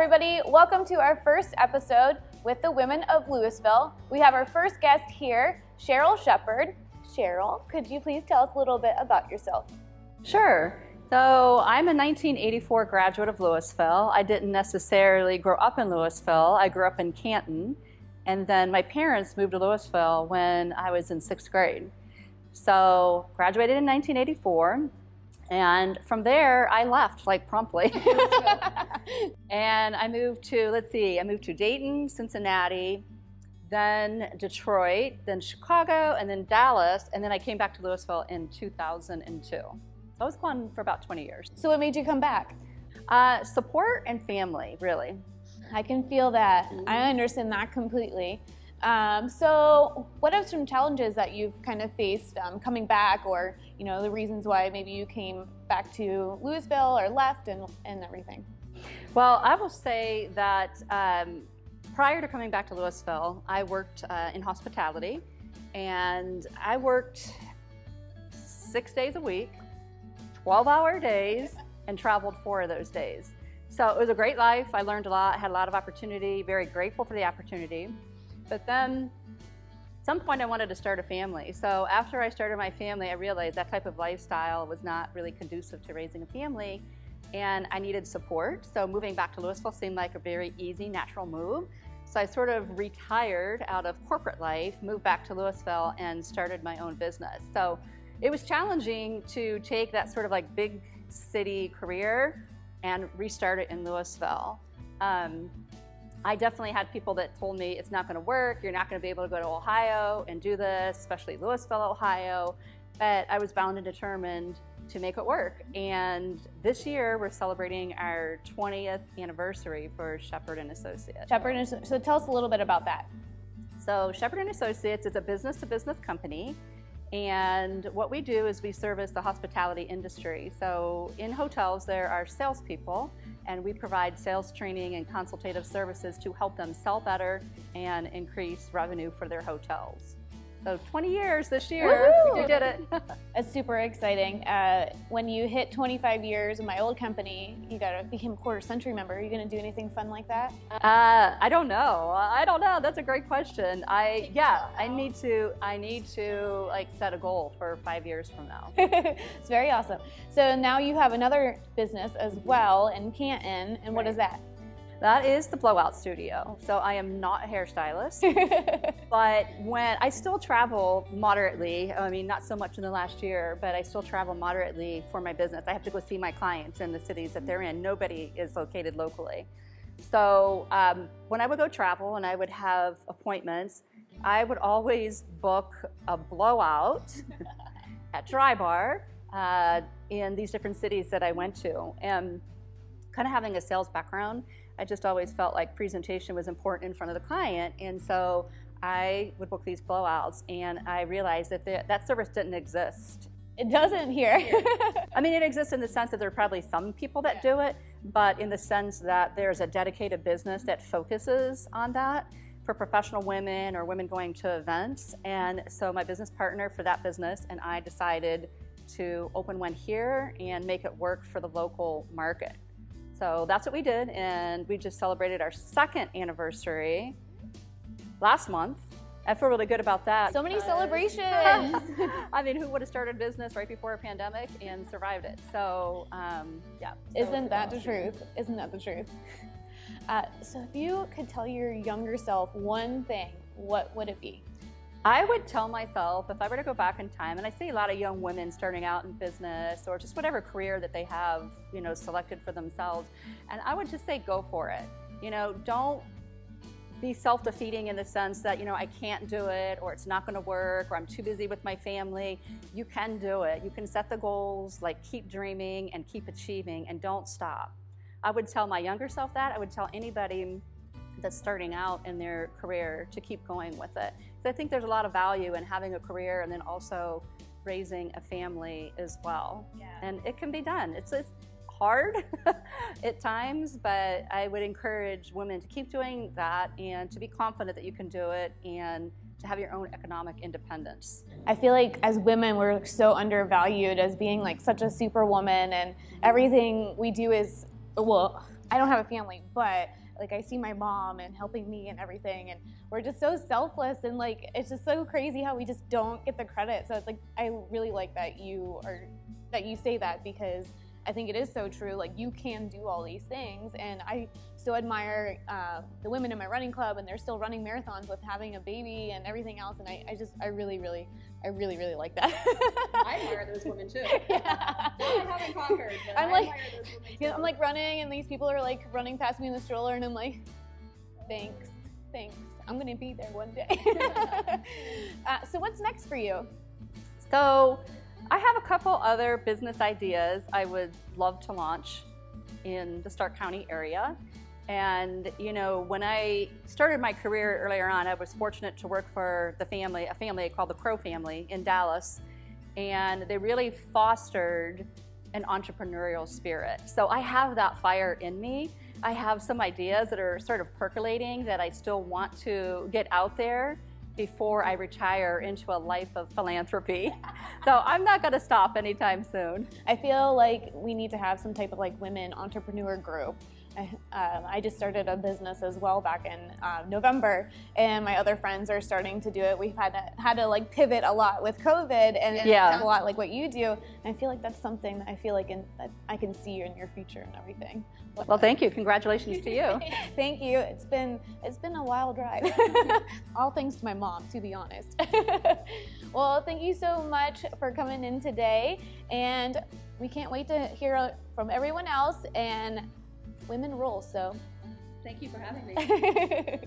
everybody. Welcome to our first episode with the Women of Louisville. We have our first guest here, Cheryl Shepard. Cheryl, could you please tell us a little bit about yourself? Sure. So I'm a 1984 graduate of Louisville. I didn't necessarily grow up in Louisville. I grew up in Canton. And then my parents moved to Louisville when I was in 6th grade. So graduated in 1984. And from there, I left like promptly. And I moved to, I moved to Dayton, Cincinnati, then Detroit, then Chicago, and then Dallas. And then I came back to Louisville in 2002. So I was gone for about 20 years. So what made you come back? Support and family, really. I can feel that. I understand that completely. So what are some challenges that you've kind of faced coming back, or the reasons why maybe you came back to Louisville or left and everything? Well, I will say that prior to coming back to Louisville, I worked in hospitality, and I worked 6 days a week, 12-hour days, and traveled 4 of those days. So it was a great life. I learned a lot, had a lot of opportunity, very grateful for the opportunity. But then at some point I wanted to start a family. So after I started my family, I realized that type of lifestyle was not really conducive to raising a family, and I needed support. So moving back to Louisville seemed like a very easy, natural move. So I sort of retired out of corporate life, moved back to Louisville, and started my own business. So it was challenging to take that sort of like big city career and restart it in Louisville. I definitely had people that told me it's not going to work, you're not going to be able to go to Ohio and do this, especially Louisville, Ohio, but I was bound and determined to make it work. And this year we're celebrating our 20th anniversary for Shepard & Associates. So tell us a little bit about that. So Shepard & Associates is a business-to-business company. And what we do is we service the hospitality industry. So in hotels, there are salespeople, and we provide sales training and consultative services to help them sell better and increase revenue for their hotels. So 20 years this year, we did it. It's super exciting. When you hit 25 years in my old company, you became a quarter century member. Are you going to do anything fun like that? I don't know. That's a great question. I need to like set a goal for 5 years from now. It's very awesome. So now you have another business as well in Canton, and what is that? That is the Blowout Studio. So I am not a hairstylist, but when I still travel moderately, I mean, not so much in the last year, but I still travel moderately for my business. I have to go see my clients in the cities that they're in. Nobody is located locally. So when I would go travel and I would have appointments, I would always book a blowout at Dry Bar in these different cities that I went to. And kind of having a sales background, I just always felt like presentation was important in front of the client, and so I would book these blowouts, and I realized that that service didn't exist. It doesn't here. I mean, it exists in the sense that there are probably some people that do it, but in the sense that there's a dedicated business that focuses on that for professional women or women going to events. And so my business partner for that business and I decided to open one here and make it work for the local market. So that's what we did, and we just celebrated our 2nd anniversary last month. I feel really good about that. So many celebrations. I mean, who would have started business right before a pandemic and survived it? So, yeah. Isn't that the truth? Isn't that the truth? So if you could tell your younger self one thing, what would it be? I would tell myself, if I were to go back in time, and I see a lot of young women starting out in business or just whatever career that they have, selected for themselves, and I would just say, go for it. Don't be self-defeating in the sense that, I can't do it, or it's not going to work, or I'm too busy with my family. You can do it. You can set the goals, like keep dreaming and keep achieving, and don't stop. I would tell my younger self that. I would tell anybody that's starting out in their career to keep going with it. So I think there's a lot of value in having a career and then also raising a family as well. Yeah. And it can be done. It's hard at times, but I would encourage women to keep doing that and to be confident that you can do it and to have your own economic independence. I feel like as women, we're so undervalued as being like such a superwoman, and everything we do is, well, I don't have a family, but like I see my mom and helping me and everything, and we're just so selfless, and like it's just so crazy how we just don't get the credit. So it's like I really like that you say that, because I think it is so true. Like you can do all these things, and I so admire the women in my running club, and they're still running marathons with having a baby and everything else. And I really like that. I admire those women too. Yeah. I haven't conquered, but I'm I like, admire those women too. you know, I'm like running, and these people are like running past me in the stroller, and I'm like, thanks. I'm gonna be there one day. So what's next for you? So I have a couple other business ideas I would love to launch in the Stark County area. And you know, when I started my career earlier on, I was fortunate to work for a family called the Crow family in Dallas, and they really fostered an entrepreneurial spirit. So I have that fire in me. I have some ideas that are sort of percolating that I still want to get out there before I retire into a life of philanthropy. So I'm not gonna stop anytime soon. I feel like we need to have some type of like women entrepreneur group. I just started a business as well back in November, and my other friends are starting to do it. We've had to like pivot a lot with COVID, and it's a lot like what you do. And I feel like that's something that I feel like that I can see in your future and everything. Well, thank you. Congratulations to you. Thank you. It's been a wild ride. All thanks to my mom, to be honest. Well, thank you so much for coming in today, and we can't wait to hear from everyone else. And women rule, so thank you for having me.